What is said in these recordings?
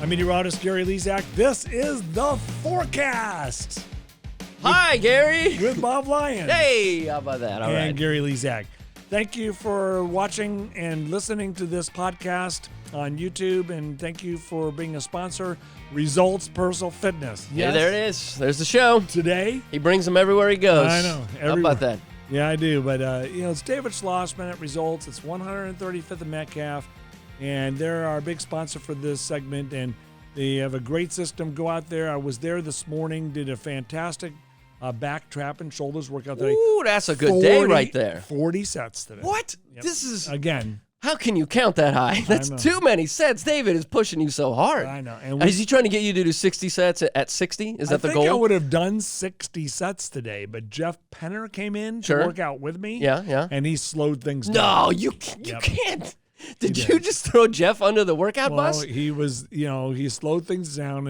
I'm meteorologist Gary Lezak. This is the forecast. Hi, Gary. With Bob Lyon. Hey, how about that? All right. And Gary Lezak. Thank you for watching and listening to this podcast on YouTube, and thank you for being a sponsor, Results Personal Fitness. Yes. Yeah, there it is. There's the show. Today. He brings them everywhere he goes. I know. How about that? Yeah, I do. But, it's David Schlossman at Results. It's 135th and Metcalf, and they're our big sponsor for this segment, and they have a great system. Go out there. I was there this morning, did a fantastic back, trap, and shoulders workout today. Ooh, that's a good day right there. 40 sets today. What? Yep. This is... Again. How can you count that high? That's too many sets. David is pushing you so hard. I know. And is he trying to get you to do 60 sets at 60? Is that the goal? I think I would have done 60 sets today, but Jeff Penner came in to work out with me. Yeah. And he slowed things down. No, you can't. Did you just throw Jeff under the workout bus? He was, he slowed things down,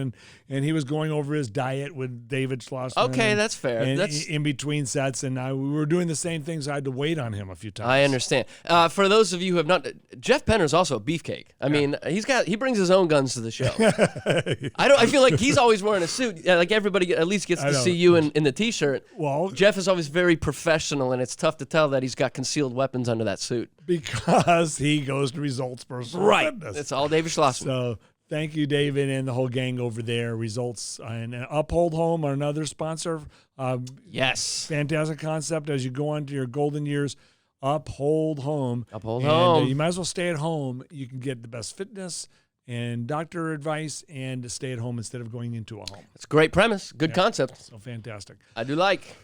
and he was going over his diet with David Schlossman. Okay, that's fair. In between sets, and we were doing the same things. I had to wait on him a few times. I understand. For those of you who have not, Jeff Penner's also a beefcake. I mean, he brings his own guns to the show. I feel like he's always wearing a suit. Like everybody at least gets to see you in the T-shirt. Well, Jeff is always very professional, and it's tough to tell that he's got concealed weapons under that suit. Because he goes to Results Personal Fitness. It's all David Schlossman. So thank you, David, and the whole gang over there. Results and Uphold Home, another sponsor. Yes. Fantastic concept as you go on to your golden years. Uphold Home. Uphold Home. You might as well stay at home. You can get the best fitness and doctor advice and stay at home instead of going into a home. It's a great premise. Good concept. So fantastic. I do like.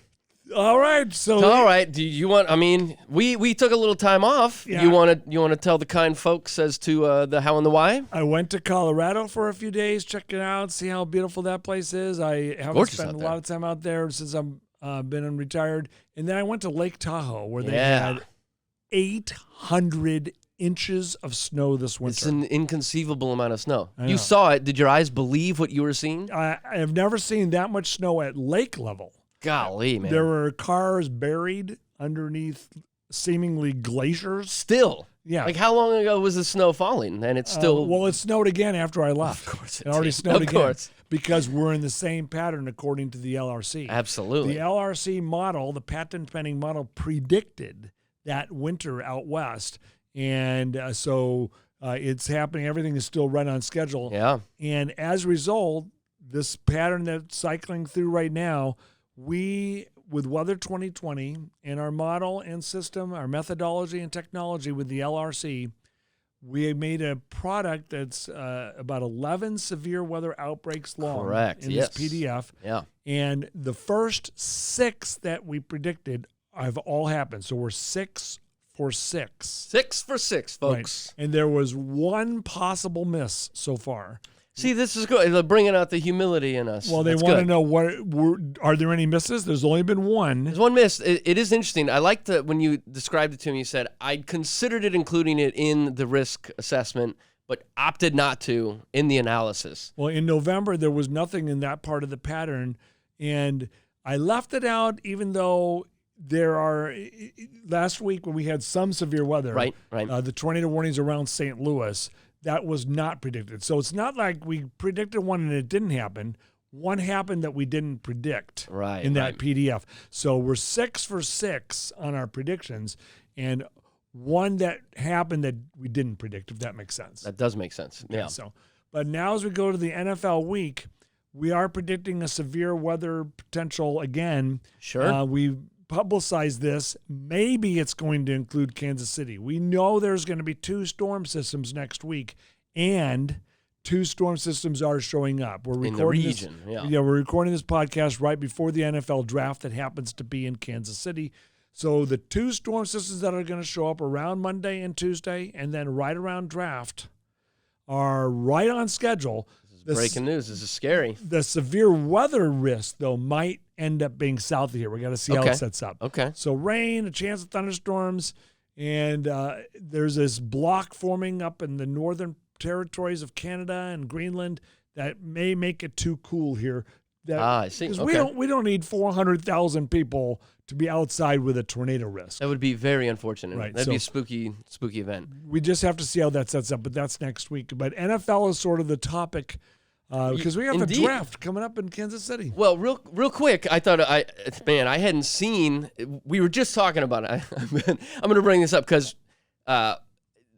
All right. All right. Do you want? I mean, we took a little time off. Yeah. You want to tell the kind folks as to the how and the why? I went to Colorado for a few days, check it out, see how beautiful that place is. I haven't spent a lot of time out there since I've been retired. And then I went to Lake Tahoe, where they had 800 inches of snow this winter. It's an inconceivable amount of snow. You saw it. Did your eyes believe what you were seeing? I have never seen that much snow at lake level. Golly, man. There were cars buried underneath seemingly glaciers. Still? Yeah. Like how long ago was the snow falling? And it's still... well, it snowed again after I left. Of course it already snowed again. Of course. Because we're in the same pattern according to the LRC. Absolutely. The LRC model, the patent-pending model, predicted that winter out west. And so it's happening. Everything is still right on schedule. Yeah. And as a result, this pattern that's cycling through right now, we, with Weather 2020 and our model and system, our methodology and technology with the LRC, we made a product that's about 11 severe weather outbreaks long. Correct. In this PDF. Yeah. And the first 6 that we predicted have all happened. So we're 6 for 6. 6 for 6, folks. Right. And there was one possible miss so far. See, this is good. They're bringing out the humility in us. Well, they want to know, are there any misses? There's only been one. There's one miss. It is interesting. I liked that when you described it to me, you said, I considered including it in the risk assessment, but opted not to in the analysis. Well, in November, there was nothing in that part of the pattern, and I left it out even though there are, last week when we had some severe weather, right. The tornado warnings around St. Louis, that was not predicted. So it's not like we predicted one and it didn't happen. One happened that we didn't predict in that PDF. So we're 6 for 6 on our predictions, and one that happened that we didn't predict, if that makes sense. That does make sense. Yeah. But now as we go to the NFL week, we are predicting a severe weather potential again. Sure. We publicize this. Maybe it's going to include Kansas City. We know there's going to be 2 storm systems next week, and 2 storm systems are showing up. We're recording in the region. We're recording this podcast right before the NFL draft that happens to be in Kansas City. So the 2 storm systems that are going to show up around Monday and Tuesday, and then right around draft, are right on schedule. Breaking news. This is scary. The severe weather risk, though, might end up being south of here. We got to see how it sets up. Okay. So rain, a chance of thunderstorms, and there's this block forming up in the northern territories of Canada and Greenland that may make it too cool here I see. Because okay. we don't need 400,000 people to be outside with a tornado risk. That would be very unfortunate. Right. That'd be a spooky event. We just have to see how that sets up, but that's next week. But NFL is sort of the topic because we have the draft coming up in Kansas City. Well, real quick, I thought I hadn't seen. We were just talking about it. I'm going to bring this up because.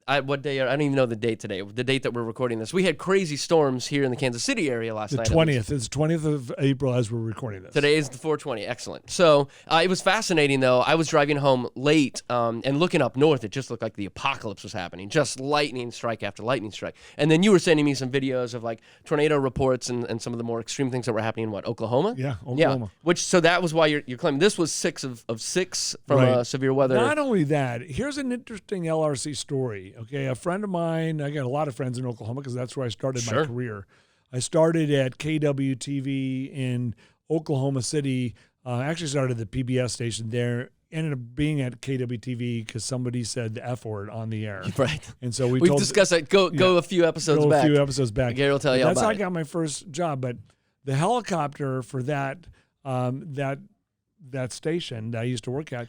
What day? I don't even know the date today. The date that we're recording this. We had crazy storms here in the Kansas City area last night. The 20th. It's 20th of April as we're recording this. Today is the 420. Excellent. So it was fascinating, though. I was driving home late and looking up north. It just looked like the apocalypse was happening. Just lightning strike after lightning strike. And then you were sending me some videos of like tornado reports and some of the more extreme things that were happening in what, Oklahoma? Yeah, Oklahoma. Yeah. So that was why you're claiming this was 6 of 6 from severe weather. Not only that, here's an interesting LRC story. Okay, a friend of mine, I got a lot of friends in Oklahoma because that's where I started my career. I started at KWTV in Oklahoma City. I actually started at the PBS station there. Ended up being at KWTV because somebody said the F word on the air. Right. And so we've discussed that. Go a few episodes back. Gary will tell you that's about how it. I got my first job. But the helicopter for that station that I used to work at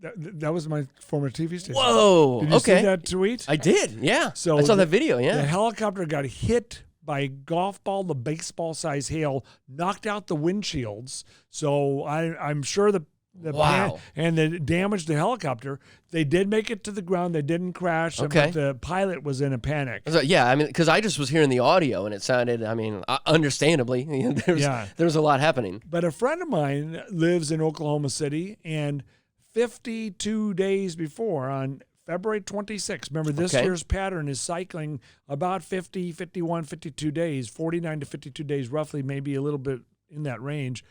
that was my former TV station. Whoa! Did you see that tweet? I did. Yeah. So I saw that video. Yeah. The helicopter got hit by a golf ball, the baseball size hail, knocked out the windshields. So I'm sure the damage to the helicopter. They did make it to the ground. They didn't crash. Okay. But the pilot was in a panic. Yeah, I mean, because I just was hearing the audio and it sounded, understandably, there was a lot happening. But a friend of mine lives in Oklahoma City, and 52 days before, on February 26th, remember this year's pattern is cycling about 50, 51, 52 days, 49 to 52 days roughly, maybe a little bit in that range.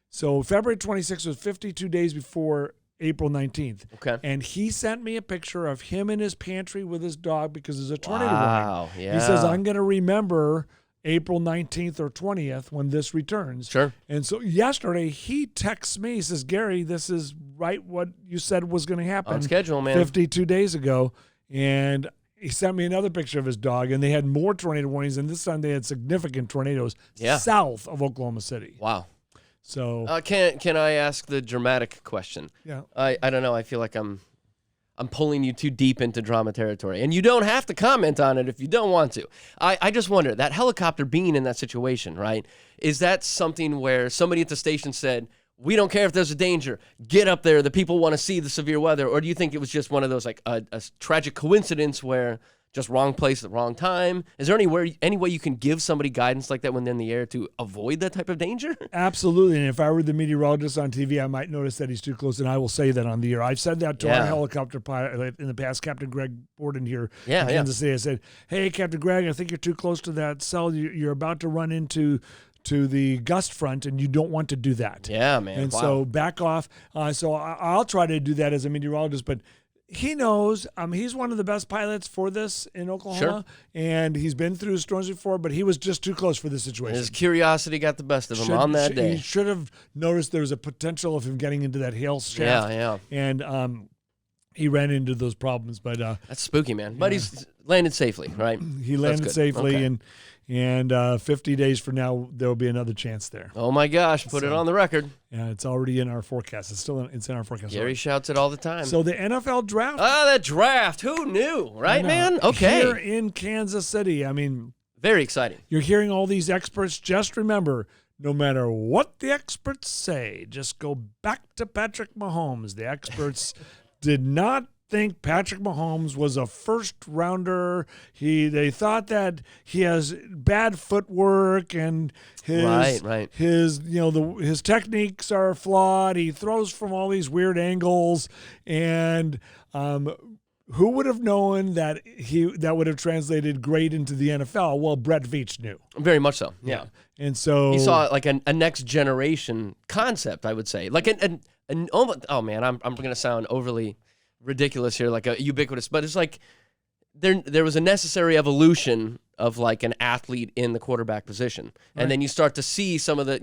So February 26th was 52 days before April 19th. Okay. And he sent me a picture of him in his pantry with his dog because there's a tornado warning. Yeah. He says, I'm going to remember April 19th or 20th when this returns. Sure. And so yesterday he texts me, he says, Gary, this is right what you said was going to happen. On schedule, man. 52 days ago. And he sent me another picture of his dog, and they had more tornado warnings, and this time they had significant tornadoes south of Oklahoma City. Wow. So can I ask the dramatic question? Yeah. I don't know. I feel like I'm pulling you too deep into drama territory, and you don't have to comment on it if you don't want to. I just wonder, that helicopter being in that situation, right? Is that something where somebody at the station said, we don't care if there's a danger, get up there, the people want to see the severe weather? Or do you think it was just one of those, like a tragic coincidence where just wrong place at the wrong time? Is there any way you can give somebody guidance like that when they're in the air to avoid that type of danger? Absolutely. And if I were the meteorologist on TV, I might notice that he's too close, and I will say that on the air. I've said that to our helicopter pilot in the past, Captain Greg Borden here in Kansas City. I said, hey, Captain Greg, I think you're too close to that cell. You're about to run into the gust front, and you don't want to do that. Yeah, man. And so back off. So I'll try to do that as a meteorologist, but he knows he's one of the best pilots for this in Oklahoma, and he's been through storms before, but he was just too close for this situation. His curiosity got the best of him on that day. He should have noticed there was a potential of him getting into that hail shaft. Yeah. And he ran into those problems. But that's spooky, man. But he's landed safely, right? He landed safely, and 50 days from now, there will be another chance there. Oh, my gosh. Put it on the record. Yeah, it's already in our forecast. It's in our forecast. Gary shouts it all the time. So the NFL draft. That draft. Who knew, right, man? Okay. Here in Kansas City. I mean, very exciting. You're hearing all these experts. Just remember, no matter what the experts say, just go back to Patrick Mahomes. The experts did not think Patrick Mahomes was a first rounder. They thought that he has bad footwork and his techniques are flawed. He throws from all these weird angles, and who would have known that that would have translated great into the NFL? Well, Brett Veach knew. Very much so. Yeah. And so he saw like a next generation concept, I would say. Like oh man, I'm going to sound overly ridiculous here, like a ubiquitous, but it's like there was a necessary evolution of like an athlete in the quarterback position. And then you start to see some of the,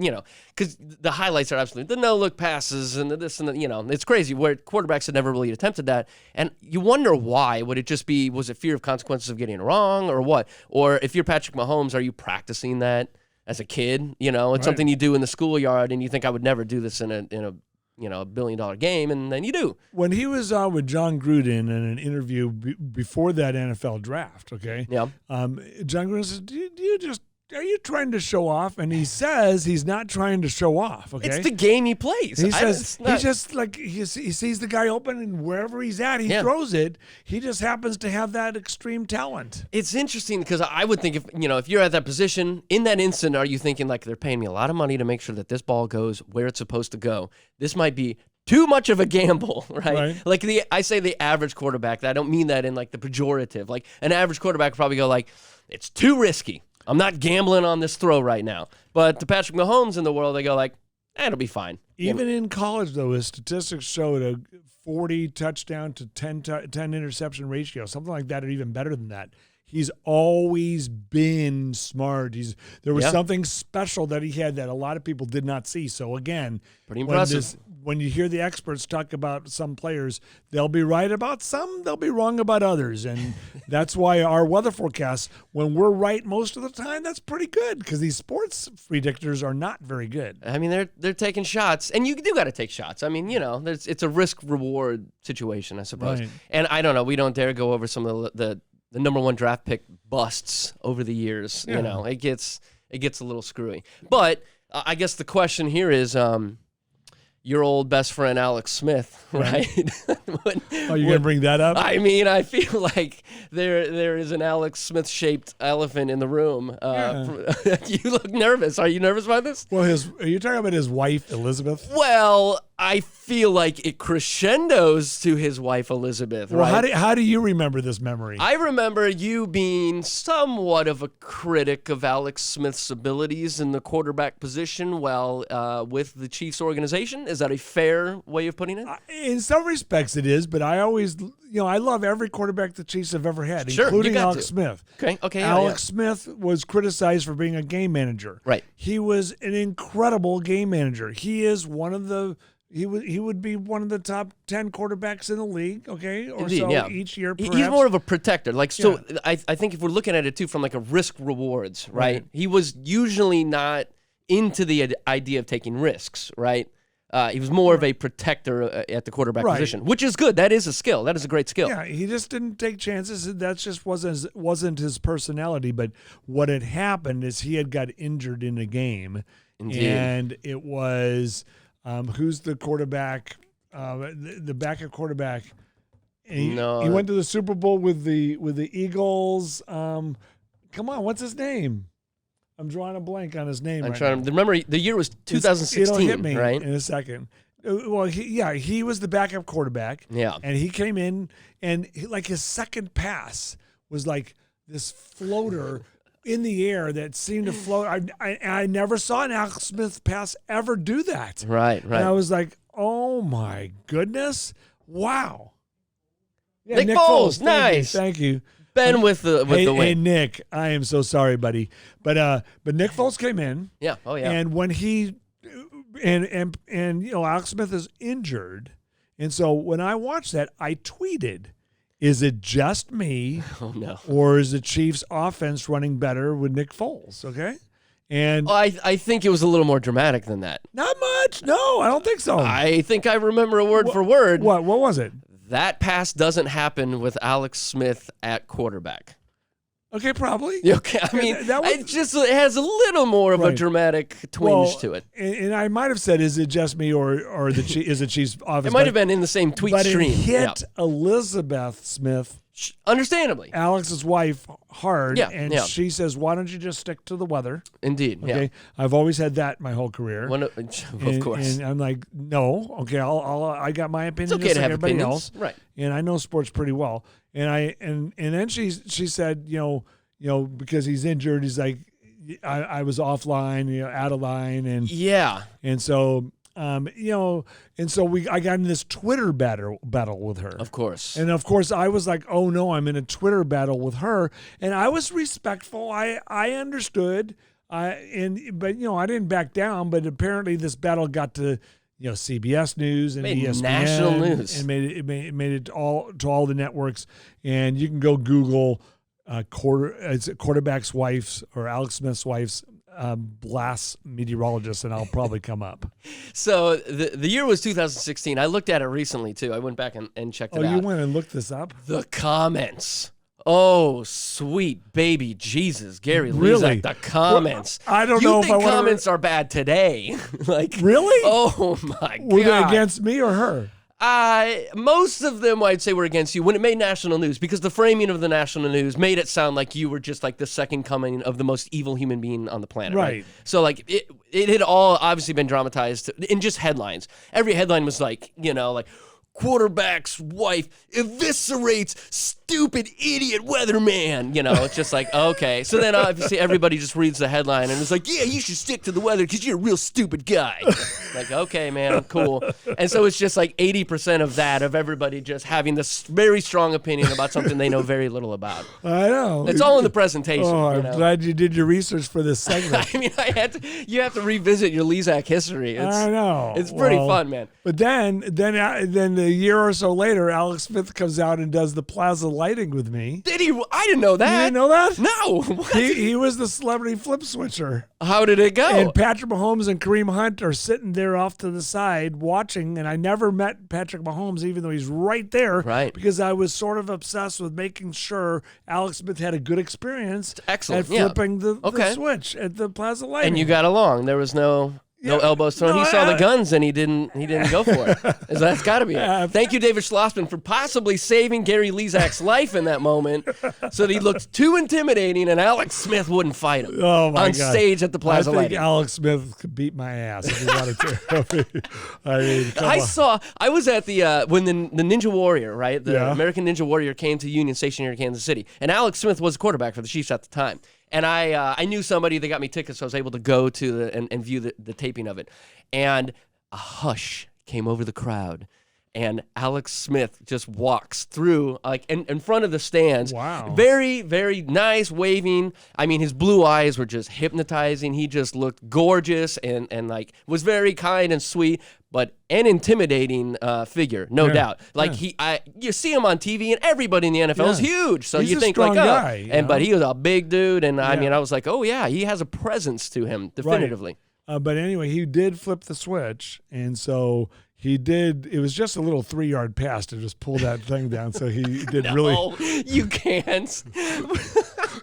because the highlights are absolutely the no-look passes and the this and the, it's crazy where quarterbacks had never really attempted that. And you wonder why. Was it fear of consequences of getting it wrong or what? Or if you're Patrick Mahomes, are you practicing that as a kid. It's something you do in the schoolyard, and you think I would never do this in a $1 billion game, and then you do. When he was with John Gruden in an interview before that NFL draft, okay? Yeah. John Gruden says, are you trying to show off? And he says he's not trying to show off, okay? It's the game he plays. He says he's just like, he sees the guy open, and wherever he's at, he throws it. He just happens to have that extreme talent. It's interesting because I would think if you're at that position, in that instant, are you thinking like they're paying me a lot of money to make sure that this ball goes where it's supposed to go? This might be too much of a gamble, right? Like I say the average quarterback. I don't mean that in like the pejorative. Like an average quarterback would probably go like, it's too risky. I'm not gambling on this throw right now. But the Patrick Mahomes in the world, they go like, it'll be fine. Even in college, though, his statistics showed a 40 touchdown to 10 interception ratio, something like that, or even better than that. He's always been smart. There was something special that he had that a lot of people did not see. So, again, pretty impressive. When you hear the experts talk about some players, they'll be right about some, they'll be wrong about others. And that's why our weather forecasts, when we're right most of the time, that's pretty good because these sports predictors are not very good. I mean, they're taking shots, and you do got to take shots. I mean, it's a risk-reward situation, I suppose. Right. And I don't know. We don't dare go over some of the number one draft pick busts over the years. Yeah. It gets a little screwy. But I guess the question here is, your old best friend Alex Smith, right? You're gonna bring that up? I mean, I feel like there is an Alex Smith-shaped elephant in the room. You look nervous. Are you nervous about this? Well, are you talking about his wife Elizabeth? Well, I feel like it crescendos to his wife Elizabeth. Well, right? how do you remember this memory? I remember you being somewhat of a critic of Alex Smith's abilities in the quarterback position while with the Chiefs organization. Is that a fair way of putting it? In some respects it is, but I always, I love every quarterback the Chiefs have ever had, including Alex Smith. Okay. Alex Smith was criticized for being a game manager. Right. He was an incredible game manager. He is one of the He would be one of the top 10 quarterbacks in the league, okay? Or Indeed, so each year, perhaps. He's more of a protector. I think if we're looking at it, too, from like a risk rewards, right? He was usually not into the idea of taking risks, right? He was more of a protector at the quarterback position, which is good. That is a skill. That is a great skill. Yeah, he just didn't take chances. That just wasn't his personality. But what had happened is he had got injured in a game. Indeed. And it was... who's the quarterback? The backup quarterback. He went to the Super Bowl with the Eagles. Come on, what's his name? I'm drawing a blank on his name. I'm trying to remember. The year was 2016. It'll hit me right in a second. Well, he was the backup quarterback. Yeah, and he came in and his second pass was like this floater in the air that seemed to float. I never saw an Alex Smith pass ever do that. Right. And I was like, oh my goodness, wow. Yeah, Nick Foles, nice. Thank you. Ben with the win. Hey Nick, I am so sorry, buddy. But Nick Foles came in. Yeah. Oh yeah. And when he and Alex Smith is injured, and so when I watched that, I tweeted, is it just me? Oh, no. Or is the Chiefs' offense running better with Nick Foles? Okay? And I think it was a little more dramatic than that. Not much. No, I don't think so. I think I remember a word for word. What was it? That pass doesn't happen with Alex Smith at quarterback. Okay, probably. Okay, I mean, it has a little more of a dramatic twinge to it. And I might have said, is it just me or is the Chiefs' offense? It might have been in the same tweet stream. But it hit Elizabeth Smith, understandably, Alex's wife, hard. And she says, why don't you just stick to the weather? Indeed, okay. I've always had that my whole career. Of course. And I'm like, no, okay, I got my opinion. It's okay just to like have everybody opinions. else. Right. And I know sports pretty well. And then she said, because he's injured, he's like, I was offline, out of line, and so I got in this Twitter battle with her. Of course. And of course I was like, oh no, I'm in a Twitter battle with her, and I was respectful. I understood, but I didn't back down. But apparently this battle got to CBS News and ESPN, national news, and made it all to all the networks. And you can go Google quarterback's wife's or Alex Smith's wife's blast meteorologist, and I'll probably come up. So the year was 2016. I looked at it recently, too. I went back and checked it out. Oh, you went and looked this up? The comments. Oh, sweet baby Jesus, Gary Really? Lezak, the comments. Well, I don't you know if think I want comments are bad today. Like, really? Oh, my God. Were they against me or her? Most of them, I'd say, were against you when it made national news, because the framing of the national news made it sound like you were just like the second coming of the most evil human being on the planet. Right. So like it had all obviously been dramatized in just headlines. Every headline was like, like quarterback's wife eviscerates stupid idiot weatherman. It's just like, okay. So then obviously everybody just reads the headline and it's like, yeah, you should stick to the weather because you're a real stupid guy. Like, okay, man, cool. And so it's just like 80% of that, of everybody just having this very strong opinion about something they know very little about. I know. It's all in the presentation. Oh, I'm glad you did your research for this segment. I mean, you have to revisit your Lezak history. I know. It's pretty fun, man. But then a year or so later, Alex Smith comes out and does the Plaza lighting with me. Did he? I didn't know that. You didn't know that? No. What? He was the celebrity flip switcher. How did it go? And Patrick Mahomes and Kareem Hunt are sitting there off to the side watching, and I never met Patrick Mahomes, even though he's right there. Right. Because I was sort of obsessed with making sure Alex Smith had a good experience at flipping the switch at the Plaza lighting. And you got along. There was no elbows thrown. He saw the guns and he didn't go for it. So that's got to be it. Thank you, David Schlossman, for possibly saving Gary Lezak's life in that moment, so that he looked too intimidating and Alex Smith wouldn't fight him on stage at the Plaza I think lighting. Alex Smith could beat my ass if he wanted to. I was at the when the Ninja Warrior, right? The American Ninja Warrior came to Union Station here in Kansas City, and Alex Smith was the quarterback for the Chiefs at the time. And I knew somebody that got me tickets, so I was able to go to and view the taping of it. And a hush came over the crowd, and Alex Smith just walks through, like in front of the stands. Wow. Very, very nice, waving. I mean, his blue eyes were just hypnotizing. He just looked gorgeous and like was very kind and sweet, but an intimidating figure, no doubt. Like you see him on TV, and everybody in the NFL is huge. So he's you think a strong like, guy, but he was a big dude, and I mean, I was like, oh yeah, he has a presence to him, definitively. Right. But anyway, he did flip the switch, and so he did. It was just a little 3-yard pass to just pull that thing down. So he did No, you can't.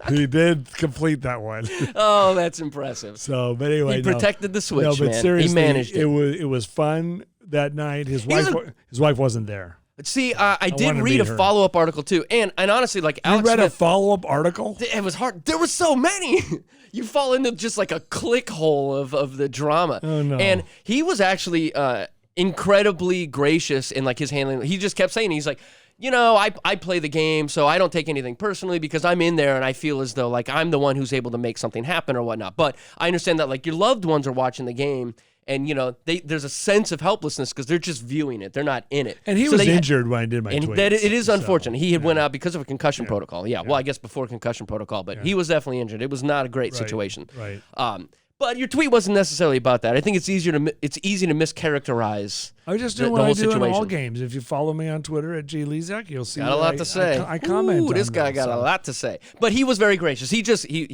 He did complete that one. Oh, that's impressive. So, but anyway, he protected the switch. No, but man. seriously, he managed it. It was fun that night. His wife wasn't there. See, I did read a follow-up article too, and honestly, like Alex Smith, a follow-up article? It was hard. There were so many. You fall into just like a click hole of the drama. Oh no! And he was actually incredibly gracious in like his handling. He just kept saying, he's like, I play the game, so I don't take anything personally because I'm in there and I feel as though like I'm the one who's able to make something happen or whatnot. But I understand that like your loved ones are watching the game. And, there's a sense of helplessness because they're just viewing it. They're not in it. And he was injured when I did my tweets. And it is unfortunate. He had went out because of a concussion protocol. Yeah, well, I guess before concussion protocol. But he was definitely injured. It was not a great situation. Right. But your tweet wasn't necessarily about that. I think it's easy to mischaracterize. I was just doing what I do in all games. If you follow me on Twitter at @GLezak, you'll see. Got a lot to say. I comment. Ooh, this guy got a lot to say. But he was very gracious. He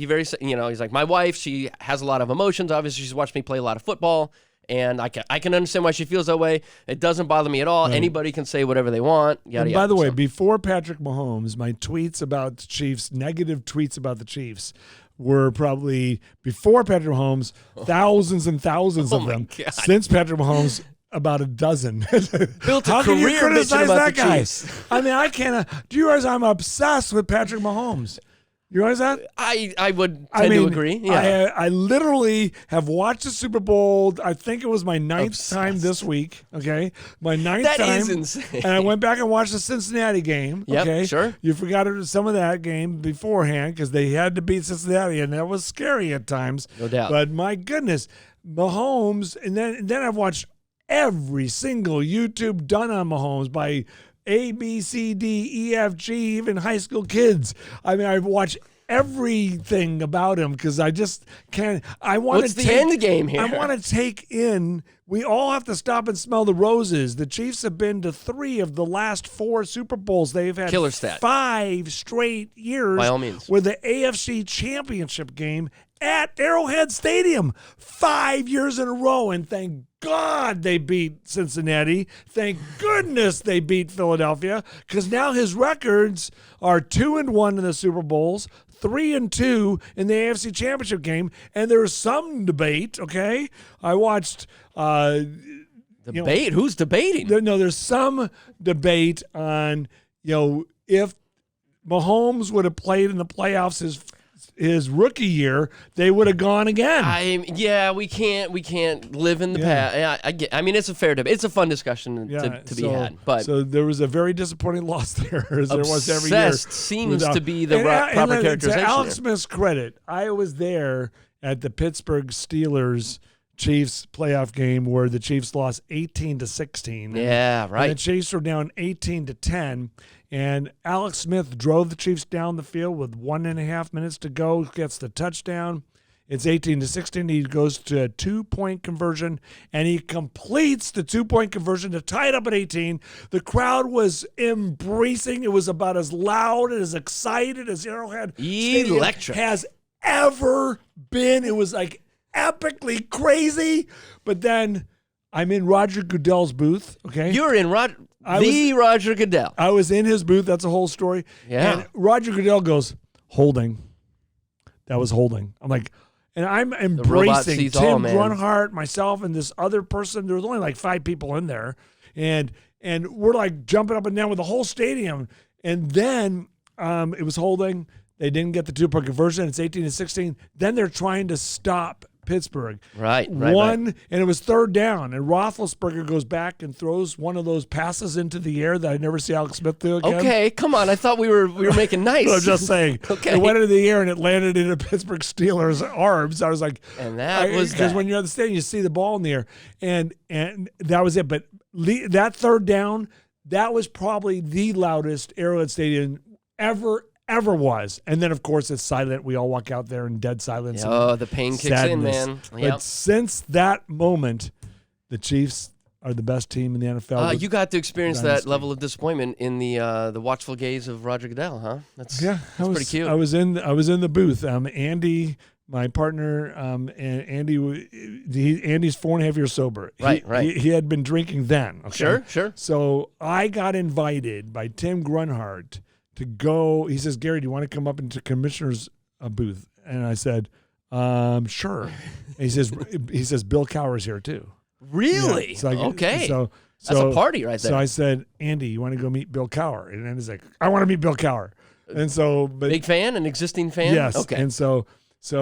very he's like, my wife. She has a lot of emotions. Obviously, she's watched me play a lot of football. And I can understand why she feels that way. It doesn't bother me at all. Right. Anybody can say whatever they want. Yada, by the way, before Patrick Mahomes, my tweets about the Chiefs, negative tweets about the Chiefs, were probably before Patrick Mahomes, thousands and thousands of them. God. Since Patrick Mahomes, about a dozen. Built a How career can you criticize about that the guy? Chiefs. I mean, I can't. Do you realize I'm obsessed with Patrick Mahomes? You realize that? I would tend to agree. Yeah. I literally have watched the Super Bowl. I think it was my ninth time this week. Okay, my ninth time. That is insane. And I went back and watched the Cincinnati game. Yep, okay, sure. You forgot some of that game beforehand because they had to beat Cincinnati, and that was scary at times. No doubt. But my goodness, Mahomes, and then I've watched every single YouTube done on Mahomes by A, B, C, D, E, F, G, even high school kids. I mean, I've watched everything about him because I just can't. What's the end game here? I want to take in. We all have to stop and smell the roses. The Chiefs have been to 3 of the last 4 Super Bowls. They've had killer stat. 5 straight years. By all means. With the AFC Championship game at Arrowhead Stadium 5 years in a row. And thank God they beat Cincinnati. Thank goodness they beat Philadelphia, because now his records are 2-1 in the Super Bowls, 3-2 in the AFC Championship game. And there's some debate, okay? I watched... Debate? Who's debating? There's some debate on, if Mahomes would have played in the playoffs his rookie year, they would have gone again. We can't live in the past. I mean, it's a fair debate. It's a fun discussion to be had. But so there was a very disappointing loss there, as there was every year. Obsessed seems to be the proper characterization. To Alex Smith's credit, I was there at the Pittsburgh Steelers Chiefs playoff game where the Chiefs lost 18-16. Yeah, right. And the Chiefs were down 18-10, and Alex Smith drove the Chiefs down the field with 1.5 minutes to go, gets the touchdown. It's 18-16. He goes to a 2-point conversion, and he completes the 2-point conversion to tie it up at 18. The crowd was embracing. It was about as loud and as excited as Arrowhead Stadium has ever been. It was like epically crazy. But then I'm in Roger Goodell's booth, okay? You're in Roger Goodell. I was in his booth. That's a whole story. Yeah. And Roger Goodell goes, holding. That was holding. I'm like, and I'm embracing Tim Grunhart, myself, and this other person. There was only like 5 people in there. And we're like jumping up and down with the whole stadium. And then it was holding. They didn't get the 2-point conversion. It's 18-16. Then they're trying to stop Pittsburgh. Right. And it was 3rd down, and Roethlisberger goes back and throws one of those passes into the air that I never see Alex Smith do again. Okay, come on. I thought we were making nice. I'm just saying. Okay. It went into the air, and it landed in the Pittsburgh Steelers' arms. I was like, and that was because when you're at the stadium, you see the ball in the air, and that was it. But that 3rd down, that was probably the loudest Arrowhead Stadium ever was. And then, of course, it's silent. We all walk out there in dead silence. Oh, the pain kicks in, man. But since that moment, the Chiefs are the best team in the NFL. You got to experience that level of disappointment in the watchful gaze of Roger Goodell, huh? That's pretty cute. I was in the booth. Andy, my partner, and Andy's 4.5 years sober. Right. He had been drinking then. Okay? Sure. So I got invited by Tim Grunhart to go. He says, Gary, do you want to come up into commissioner's booth? And I said, sure. And he says, Bill Cowher's here too. Really? Yeah. So okay. So that's a party right there. So I said, Andy, you want to go meet Bill Cowher? And Andy's like, I want to meet Bill Cowher. And so, big fan, an existing fan? Yes. Okay. And so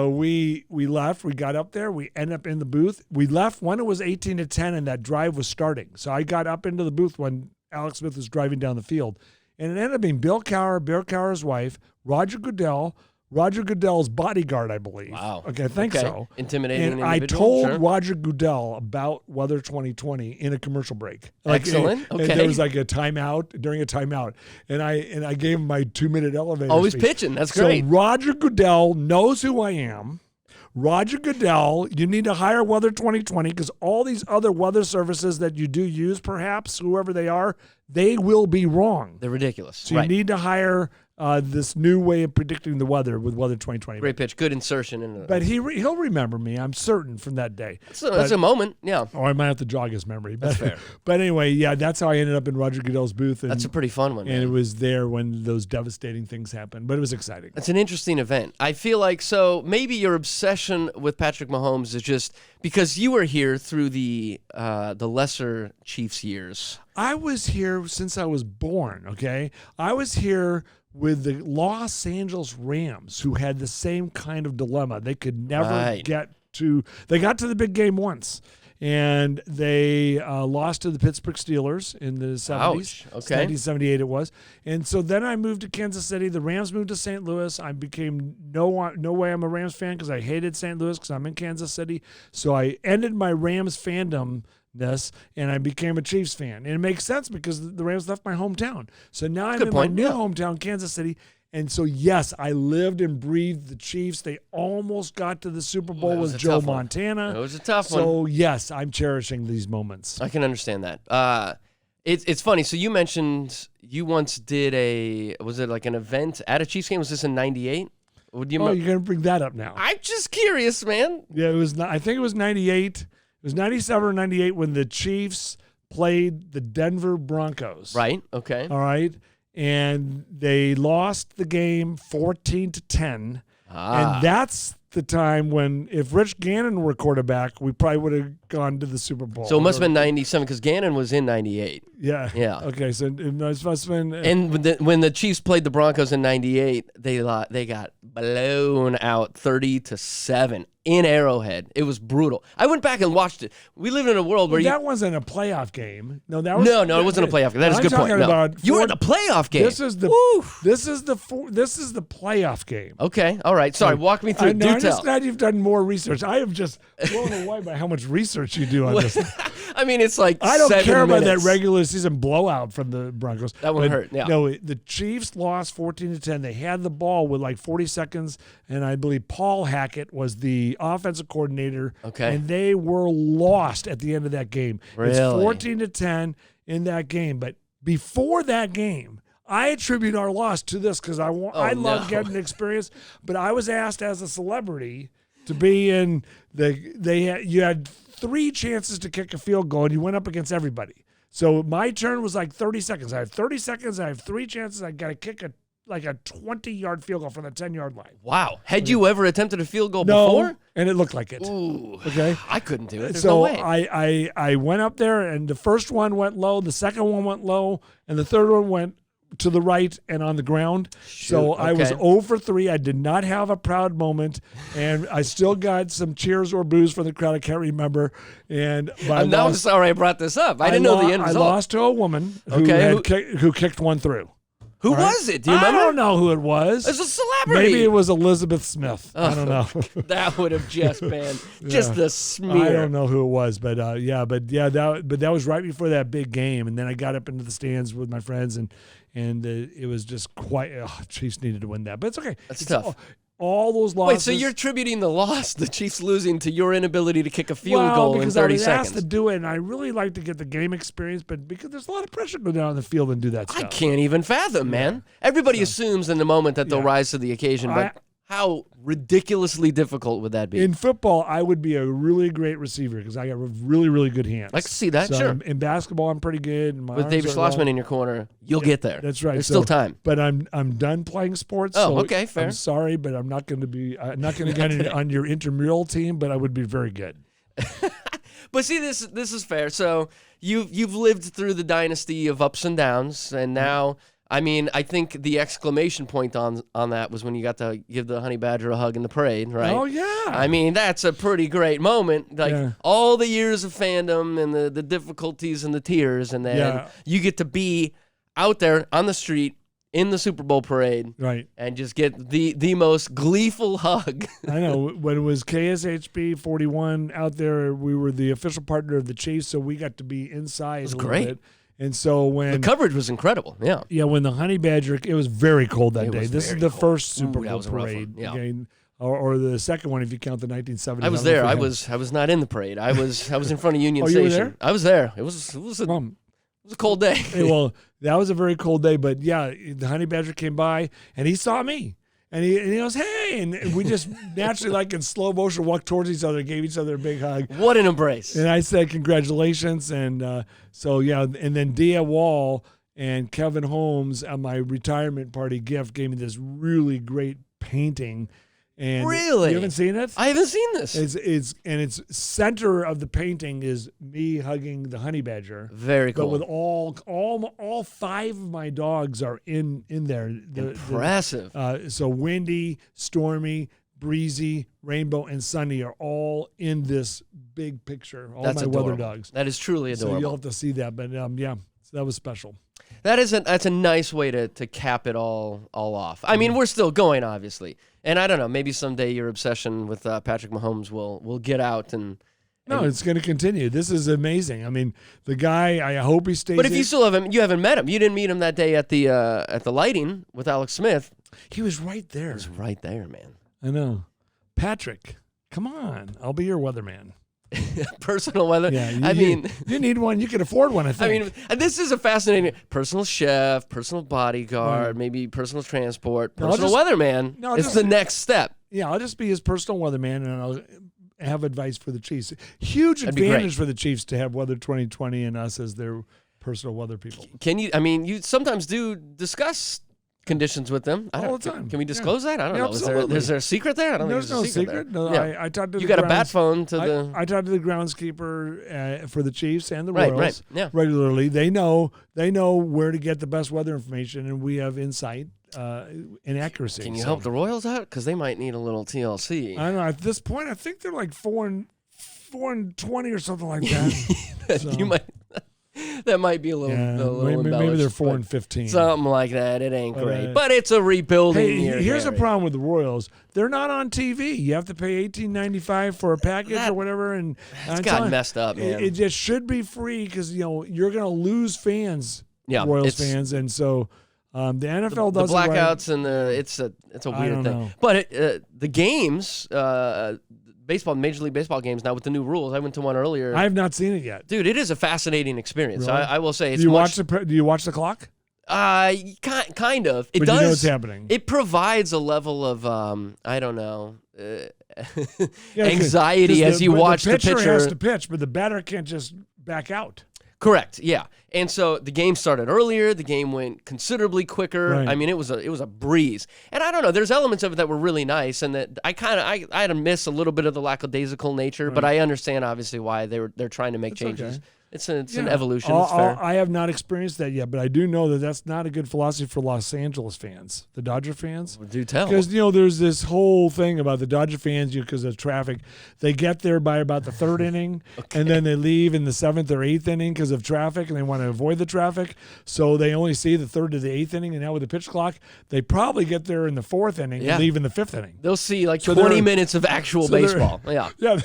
we left. We got up there. We ended up in the booth. We left when it was 18-10 and that drive was starting. So I got up into the booth when Alex Smith was driving down the field. And it ended up being Bill Cowher, Bill Cowher's wife, Roger Goodell's bodyguard, I believe. Wow. Okay, I think so. Intimidating and individual. I told Roger Goodell about Weather 2020 in a commercial break. Excellent. And there was like a timeout, during a timeout. And I gave him my 2-minute elevator Always speech. pitching. That's great. So Roger Goodell knows who I am. Roger Goodell, you need to hire Weather 2020 because all these other weather services that you do use, perhaps, whoever they are, they will be wrong. They're ridiculous. So you need to hire this new way of predicting the weather with Weather 2020. Great pitch. Good insertion. But he'll remember me, I'm certain, from that day. That's a moment, yeah. Or I might have to jog his memory. That's fair. But anyway, yeah, that's how I ended up in Roger Goodell's booth. And, that's a pretty fun one, man. And it was there when those devastating things happened. But it was exciting. It's an interesting event. I feel like, so maybe your obsession with Patrick Mahomes is just because you were here through the lesser Chiefs years. I was here since I was born, okay? I was here with the Los Angeles Rams, who had the same kind of dilemma. They could never they got to the big game once, and they lost to the Pittsburgh Steelers in the 70s. Ouch. Okay. 1978 it was. And so then I moved to Kansas City. The Rams moved to St. Louis. I became no way I'm a Rams fan because I hated St. Louis because I'm in Kansas City. So I ended my Rams fandom and I became a Chiefs fan. And it makes sense because the Rams left my hometown. So now I'm in my new hometown, Kansas City. And so, yes, I lived and breathed the Chiefs. They almost got to the Super Bowl with Joe Montana. It was a tough one. So, yes, I'm cherishing these moments. I can understand that. It's funny. So you mentioned you once did was it like an event at a Chiefs game? Was this in 98? you're gonna bring that up now? I'm just curious, man. Yeah, it was. I think it was 98. It was 97 or 98 when the Chiefs played the Denver Broncos. Right. Okay. All right, and they lost the game 14-10, and that's the time when, if Rich Gannon were quarterback, we probably would have gone to the Super Bowl. So it must have been 97 because Gannon was in 98. Yeah. Yeah. Okay, so it must have been. And when the Chiefs played the Broncos in 98, they got blown out 30-7 in Arrowhead. It was brutal. I went back and watched it. We live in a world where that wasn't a playoff game. No, that was no, it wasn't a playoff game. That is a good point. No. You were in a playoff game. This is the playoff game. Okay, all right. Sorry, walk me through. I'm just glad you've done more research. I am just blown away by how much research you do on this. I mean, it's like I don't 7 care about minutes. that regular season blowout from the Broncos. That one hurt. Yeah. No, the Chiefs lost 14-10. They had the ball with like 40 seconds, and I believe Paul Hackett was the offensive coordinator. Okay. And they were lost at the end of that game. Really? It's 14-10 in that game. But before that game, I attribute our loss to this because I love getting the experience. But I was asked as a celebrity to be in you had 3 chances to kick a field goal, and you went up against everybody. So my turn was like 30 seconds. I have 30 seconds. I have 3 chances. I got to kick a 20-yard field goal from the 10-yard line. Wow. Had you ever attempted a field goal before? And it looked like it. Ooh. Okay. I couldn't do it. There's so no way. I went up there, and the first one went low, the second one went low, and the third one went to the right and on the ground. So I was 0 for 3. I did not have a proud moment, and I still got some cheers or boos from the crowd. I can't remember. And I'm now sorry I brought this up. I didn't know the end result. I lost to a woman who kicked one through. Who was it? Do you remember? I don't know who it was. It's a celebrity. Maybe it was Elizabeth Smith. I don't know. That would have just been just a smear. I don't know who it was, but that was right before that big game, and then I got up into the stands with my friends, and it was just quite. Chiefs needed to win that, but it's okay. That's tough. All those losses. Wait, so you're attributing the Chiefs losing, to your inability to kick a field goal in 30 seconds? I was asked to do it, and I really like to get the game experience, but because there's a lot of pressure to go down on the field and do that stuff. I can't even fathom, man. Everybody assumes in the moment that they'll rise to the occasion, but how ridiculously difficult would that be? In football, I would be a really great receiver because I got really, really good hands. I can see that, sure. In basketball, I'm pretty good. With David Schlossman in your corner, you'll get there. That's right. There's still time. But I'm done playing sports. Oh, okay, fair. I'm sorry, but I'm not going to be. I'm not going to get on your intramural team, but I would be very good. But see, this is fair. So you've lived through the dynasty of ups and downs, and now. I mean, I think the exclamation point on that was when you got to give the Honey Badger a hug in the parade, right? Oh, yeah. I mean, that's a pretty great moment. Like, all the years of fandom and the difficulties and the tears, and then you get to be out there on the street in the Super Bowl parade, right, and just get the most gleeful hug. I know. When it was KSHB 41 out there, we were the official partner of the Chiefs, so we got to be inside. It was great. Bit. And so when the coverage was incredible, yeah, when the Honey Badger, it was very cold that day. This is the first Super Bowl parade, or the second one if you count the 1970s. I was there. I was not in the parade. I was in front of Union Station. You were there? I was there. It was a cold day. Well, that was a very cold day, but the Honey Badger came by and he saw me. And he goes, hey, and we just naturally, like in slow motion, walked towards each other, gave each other a big hug. What an embrace. And I said, congratulations. And and then Dia Wall and Kevin Holmes at my retirement party gift gave me this really great painting. And really? You haven't seen it? I haven't seen this. It's center of the painting is me hugging the Honey Badger. Very cool. But with all 5 of my dogs are in there. Impressive. So Windy, Stormy, Breezy, Rainbow, and Sunny are all in this big picture. All That's my adorable. weather dogs. That is truly adorable. So you'll have to see that. But so that was special. That's a nice way to cap it all off. I mean, we're still going, obviously. And I don't know, maybe someday your obsession with Patrick Mahomes will get out and no, it's going to continue. This is amazing. I mean, the guy, I hope he stays. But if you still haven't met him. You didn't meet him that day at the lighting with Alex Smith. He was right there. He was right there, man. I know. Patrick, come on. I'll be your weatherman. Personal weather. Yeah, mean, you need one. You can afford one, I think. I mean, this is a fascinating personal chef, personal bodyguard, maybe personal transport, personal weatherman. No, it's the next step. Yeah, I'll just be his personal weatherman, and I'll have advice for the Chiefs. Huge advantage for the Chiefs to have Weather 2020 and us as their personal weather people. Can you? I mean, you sometimes do discuss conditions with them all the time. Can we disclose that? I don't know. Absolutely. Is there a secret there? I don't There's think there's no a secret. No, yeah. I talked to you got a bat phone to the. I talked to the groundskeeper for the Chiefs and the Royals regularly. They know where to get the best weather information, and we have insight and accuracy. Can you help the Royals out? Because they might need a little TLC. I don't know. At this point, I think they're like 4-20 or something like that. You might. That might be a little maybe they're 4-15. Something like that. It ain't great. But it's a rebuilding year. Here's the problem with the Royals. They're not on TV. You have to pay $18.95 for a package or whatever. And it's gotten messed up, man. It just should be free because, you're going to lose fans, Royals fans. And so the NFL does the blackouts and it's a weird thing. But the games, baseball, Major League Baseball games now with the new rules. I went to one earlier. I have not seen it yet, dude. It is a fascinating experience. Really? I will say. It's do you watch the clock? Kind of. It but does. You know what's happening. It provides a level of I don't know. Anxiety as you watch the pitcher. The pitcher has to pitch, but the batter can't just back out. Correct. Yeah. And so the game started earlier. The game went considerably quicker. Right. I mean, it was a breeze. And I don't know. There's elements of it that were really nice, and that I had to miss a little bit of the lackadaisical nature. Right. But I understand obviously why they're trying to make changes. Okay. It's an evolution. It's fair. I have not experienced that yet, but I do know that that's not a good philosophy for Los Angeles fans, the Dodger fans. Well, do tell. Because, there's this whole thing about the Dodger fans, because of traffic. They get there by about the third inning, and then they leave in the seventh or eighth inning because of traffic, and they want to avoid the traffic. So they only see the third to the eighth inning, and now with the pitch clock, they probably get there in the fourth inning and leave in the fifth inning. They'll see 20 minutes of actual baseball. Yeah. Yeah.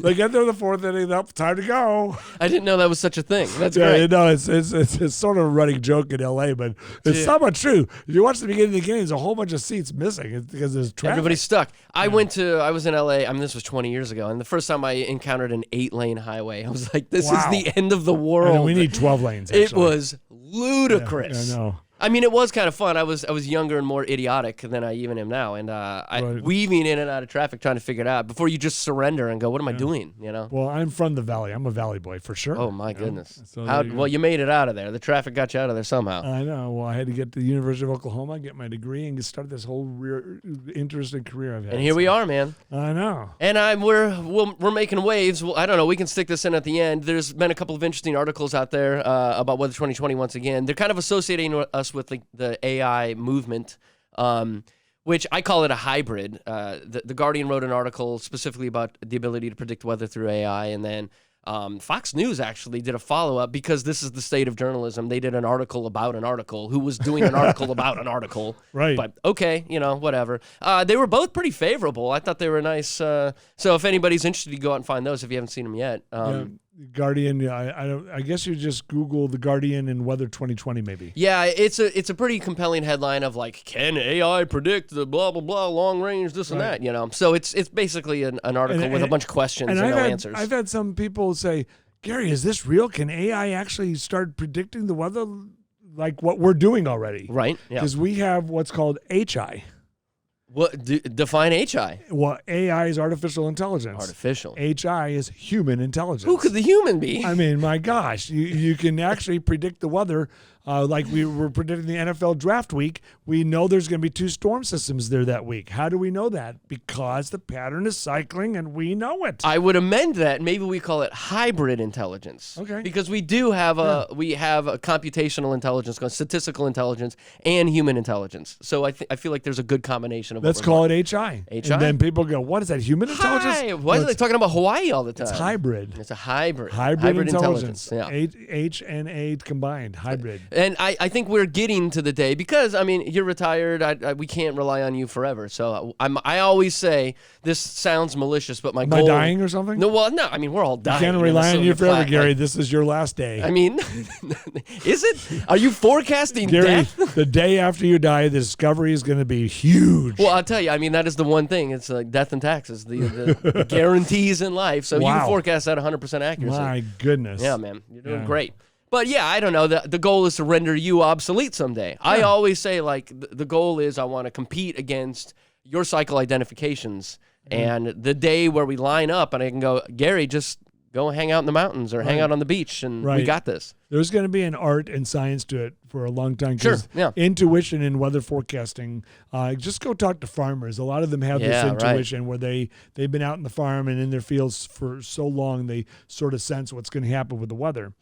They get there in the fourth inning. Time to go. I didn't know that was such a thing. That's great. No, it's sort of a running joke in L.A., but it's somewhat true. If you watch the beginning of the game, there's a whole bunch of seats missing. It's because there's traffic. Everybody's stuck. I was in L.A. I mean, this was 20 years ago, and the first time I encountered an 8-lane highway, I was like, "This is the end of the world." We need 12 lanes. Actually. It was ludicrous. Yeah, I know. I mean, it was kind of fun. I was younger and more idiotic than I even am now, and weaving in and out of traffic trying to figure it out before you just surrender and go, "What am I doing?" Well, I'm from the Valley. I'm a Valley boy for sure. Oh my goodness! So you made it out of there. The traffic got you out of there somehow. I know. Well, I had to get to the University of Oklahoma, get my degree, and start this whole interesting career I've had. And here we are, man. I know. And we're making waves. Well, I don't know. We can stick this in at the end. There's been a couple of interesting articles out there about Weather 2020 once again. They're kind of associating us with the AI movement, which I call it a hybrid. The Guardian wrote an article specifically about the ability to predict weather through AI, and then Fox News actually did a follow-up because this is the state of journalism. They did an article about an article who was doing an article about an article. Right. But okay, whatever. They were both pretty favorable. I thought they were nice. So if anybody's interested, you go out and find those if you haven't seen them yet. Guardian, I guess you just Google the Guardian and Weather 2020 maybe. Yeah, it's a pretty compelling headline of can AI predict the blah blah blah long range this and that, So it's basically an article with a bunch of questions and no answers. I've had some people say, "Gary, is this real? Can AI actually start predicting the weather like what we're doing already?" Right. Yeah. Because we have what's called HI. What define HI? Well, AI is artificial intelligence. Artificial. HI is human intelligence. Who could the human be? I mean, my gosh, you can actually predict the weather. Like we were predicting the NFL draft week, we know there's going to be 2 storm systems there that week. How do we know that? Because the pattern is cycling and we know it. I would amend that. Maybe we call it hybrid intelligence. Okay. Because we do have a computational intelligence, statistical intelligence, and human intelligence. So I feel like there's a good combination of. Let's call it HI. HI. And then people go, "What is that? Human intelligence?" Why are they talking about Hawaii all the time? It's hybrid. It's a hybrid. Hybrid intelligence. Yeah. H and A combined. Hybrid. And I think we're getting to the day because, I mean, you're retired. We can't rely on you forever. So I always say, this sounds malicious, but my goal... Am I dying or something? No, well, no. I mean, we're all dying. You can't rely on you forever, Gary. This is your last day. I mean, is it? Are you forecasting Gary, death? The day after you die, the discovery is going to be huge. Well, I'll tell you. I mean, that is the one thing. It's like death and taxes, the guarantees in life. So you can forecast that 100% accuracy. My goodness. Yeah, man. You're doing great. But yeah, I don't know. The goal is to render you obsolete someday. Yeah. I always say, like, the goal is I want to compete against your cycle identifications. And the day where we line up and I can go, Gary, just go hang out in the mountains or hang out on the beach and we got this. There's going to be an art and science to it for a long time. Sure, yeah. Intuition and weather forecasting, just go talk to farmers. A lot of them have this intuition where they've been out in the farm and in their fields for so long they sort of sense what's going to happen with the weather.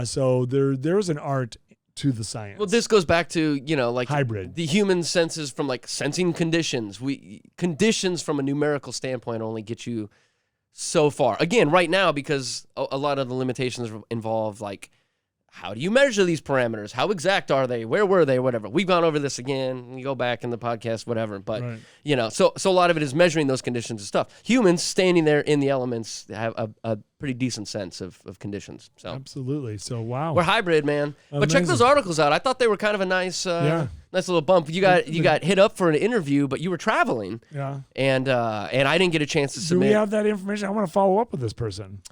So there's an art to the science. Well, this goes back to, like hybrid. The human senses from like sensing conditions. Conditions from a numerical standpoint only get you so far. Again, right now, because a lot of the limitations involve like, how do you measure these parameters? How exact are they? Where were they? Whatever. We've gone over this again. You go back in the podcast, whatever. But, so a lot of it is measuring those conditions and stuff. Humans standing there in the elements have a pretty decent sense of conditions. So absolutely. So, wow. We're hybrid, man. Amazing. But check those articles out. I thought they were kind of a nice little bump. You got hit up for an interview, but you were traveling. Yeah. And I didn't get a chance to submit. Do we have that information? I want to follow up with this person.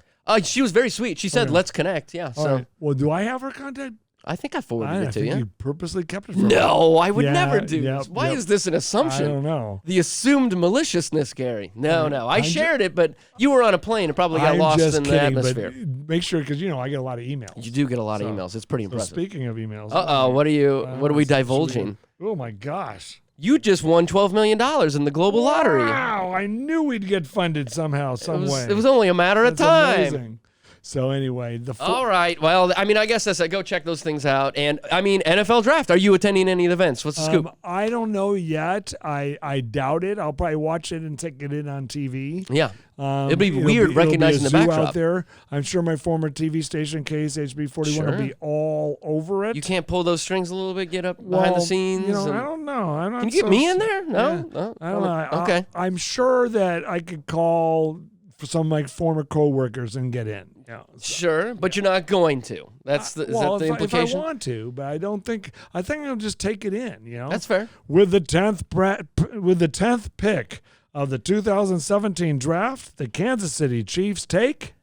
She was very sweet. She said, "Let's connect." Yeah. All right. Well, do I have her contact? I think I forwarded it to you. You purposely kept it from No, I would never do this. Why is this an assumption? I don't know. The assumed maliciousness, Gary. No. I shared it, but you were on a plane and probably got lost in the atmosphere. But make sure, because I get a lot of emails. You do get a lot of emails. It's pretty impressive. Speaking of emails. What are we divulging? Oh my gosh. You just won $12 million in the global lottery. Wow, I knew we'd get funded somehow, some way. It was only a matter of time. Amazing. So anyway, all right. Well, I mean, I guess that's it. Go check those things out. And I mean, NFL draft. Are you attending any of the events? What's the scoop? I don't know yet. I doubt it. I'll probably watch it and take it in on TV. Yeah. It'd be weird recognizing the backdrop out there. I'm sure my former TV station, KSHB41, will be all over it. You can't pull those strings a little bit, get up behind the scenes? I don't know. I'm not Can you get me in there? No? Yeah. I don't know. Okay. I'm sure that I could call for some like former coworkers and get in. Sure, but you're not going to. Is that the implication? If I want to, but I don't think. I think I'll just take it in. That's fair. With the 10th pick of the 2017 draft, the Kansas City Chiefs take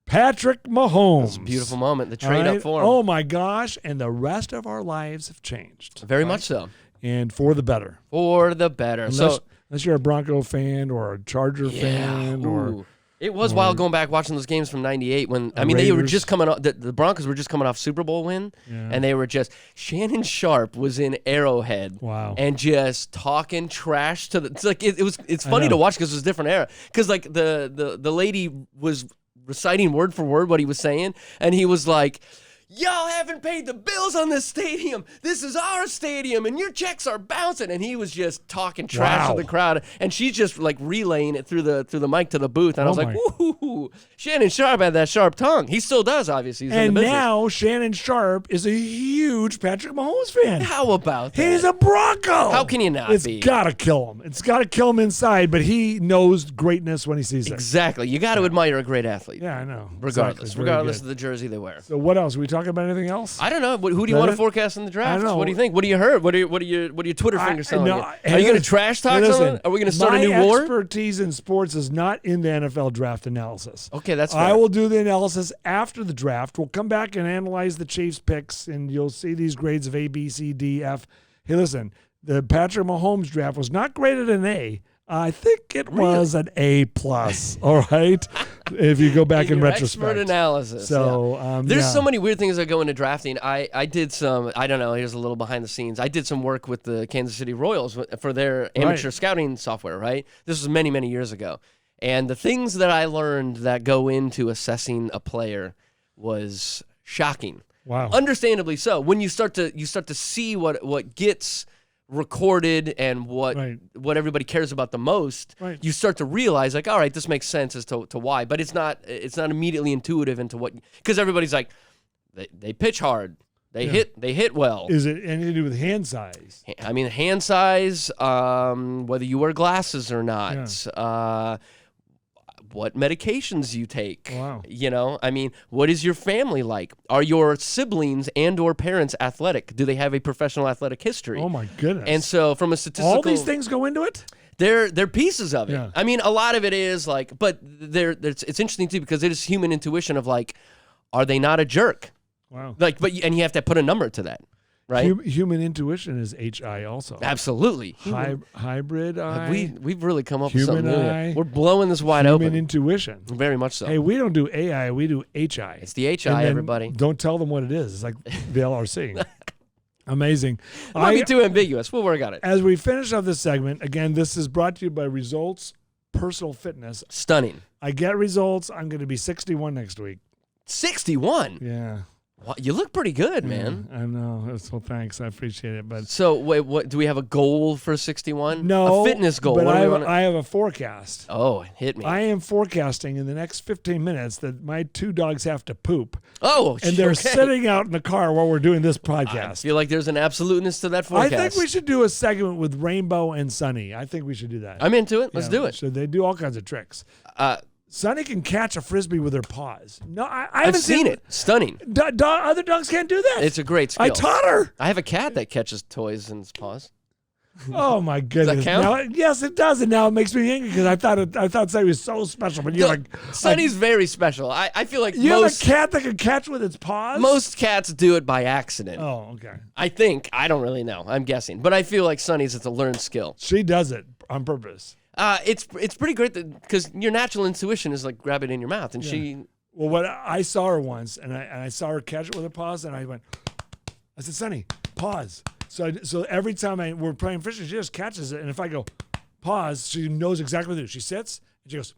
Patrick Mahomes. That's a beautiful moment. The trade up for him. Oh my gosh! And the rest of our lives have changed. Very much so. And for the better. For the better. Unless you're a Bronco fan or a Charger fan or. It was wild going back watching those games from '98 when they were just coming off. The Broncos were just coming off Super Bowl win, and they were just Shannon Sharp was in Arrowhead, and just talking trash to the. It's like it's funny to watch because it was a different era. Because like the lady was reciting word for word what he was saying, and he was like, y'all haven't paid the bills on this stadium. This is our stadium, and your checks are bouncing. And he was just talking trash to the crowd, and she's just like relaying it through the mic to the booth. And I was like, "Ooh, Shannon Sharp had that sharp tongue. He still does, obviously. He's in the business." Now Shannon Sharp is a huge Patrick Mahomes fan. How about that? He's a Bronco. How can you not be? It's gotta kill him. It's gotta kill him inside. But he knows greatness when he sees it. Exactly. You got to admire a great athlete. Yeah, I know. Regardless of the jersey they wear. So what else? We talk about anything else? I don't know. Who do you want to forecast in the draft? I don't know. What do you think? What do you heard? What are your Twitter fingers telling you? Are you going to trash talk someone? Are we going to start a new war? My expertise in sports is not in the NFL draft analysis. Okay, that's fair. I will do the analysis after the draft. We'll come back and analyze the Chiefs picks, and you'll see these grades of A, B, C, D, F. Hey, listen, the Patrick Mahomes draft was not graded an A. I think it was an A+. All right, if you go back in retrospect. Expert analysis. So there's so many weird things that go into drafting. I did some. I don't know. Here's a little behind the scenes. I did some work with the Kansas City Royals for their amateur scouting software. Right. This was many years ago, and the things that I learned that go into assessing a player was shocking. Wow. Understandably so. When you start to see what gets recorded and what everybody cares about the most, you start to realize like, all right, this makes sense as to why, but it's not immediately intuitive into what, because everybody's like, they pitch hard, They hit well. Is it anything to do with hand size? I mean, hand size, whether you wear glasses or not, what medications you take. Wow. You know, I mean, what is your family like? Are your siblings and or parents athletic? Do they have a professional athletic history? Oh my goodness. And so from a statistical... All these things go into it? They're pieces of it. Yeah. I mean, a lot of it is like, but it's interesting too because it is human intuition of like, are they not a jerk? Wow. Like, and you have to put a number to that, right? Human intuition is HI also. Absolutely. Hybrid eye. We've really come up with Human something new. eye. We're blowing this wide open. Human intuition. Very much so. Hey, we don't do AI, we do HI. It's the HI, everybody. Don't tell them what it is. It's like the LRC. Amazing. It might be too ambiguous. We'll work on it. As we finish up this segment, again, this is brought to you by Results Personal Fitness. Stunning. I get results. I'm going to be 61 next week. 61? Yeah. Well, you look pretty good, man. I know. So thanks. I appreciate it. But so wait, what do we have a goal for 61? No. A fitness goal. But I have a forecast. Oh, hit me. I am forecasting in the next 15 minutes that my 2 dogs have to poop. Oh, and they're sitting out in the car while we're doing this podcast. I feel like there's an absoluteness to that forecast. I think we should do a segment with Rainbow and Sunny. I think we should do that. I'm into it. Let's do it. So they do all kinds of tricks. Sunny can catch a Frisbee with her paws. No, I've seen it. Stunning. Other dogs can't do that. It's a great skill. I taught her. I have a cat that catches toys in its paws. Oh my goodness! Does that count? Now, yes, it does, and now it makes me angry because I thought Sunny was so special. But you're like, Sunny's very special. I feel like you have a cat that can catch with its paws. Most cats do it by accident. Oh, okay. I think. I don't really know. I'm guessing, but I feel like Sunny's it's a learned skill. She does it on purpose. It's pretty great because your natural intuition is like grab it in your mouth, and she. Well, what I saw her once, and I saw her catch it with her paws, and I said, Sunny, pause. So every time we're playing fishing, she just catches it, and if I go pause, she knows exactly what to do. She sits and she goes,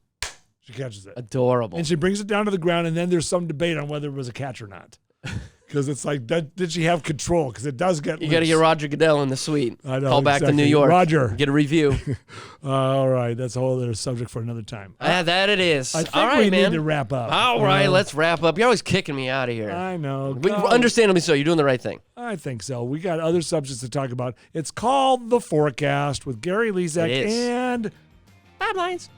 she catches it. Adorable. And she brings it down to the ground, and then there's some debate on whether it was a catch or not. Because it's like, did she have control? Because it does get You got to get Roger Goodell in the suite. I know, Call back to New York. Roger. Get a review. All right. That's a whole other subject for another time. That it is. I think all right, we man. need to wrap up. All right, let's wrap up. You're always kicking me out of here. I know. Understandably so. You're doing the right thing. I think so. We got other subjects to talk about. It's called The Forecast with Gary Lezak and Bob Lyons.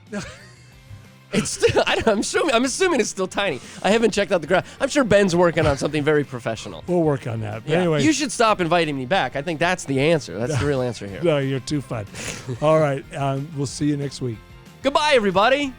It's still, I'm assuming it's still tiny. I haven't checked out the ground. I'm sure Ben's working on something very professional. We'll work on that. Yeah. Anyway, you should stop inviting me back. I think that's the answer. That's the real answer here. No, you're too fun. All right. We'll see you next week. Goodbye, everybody.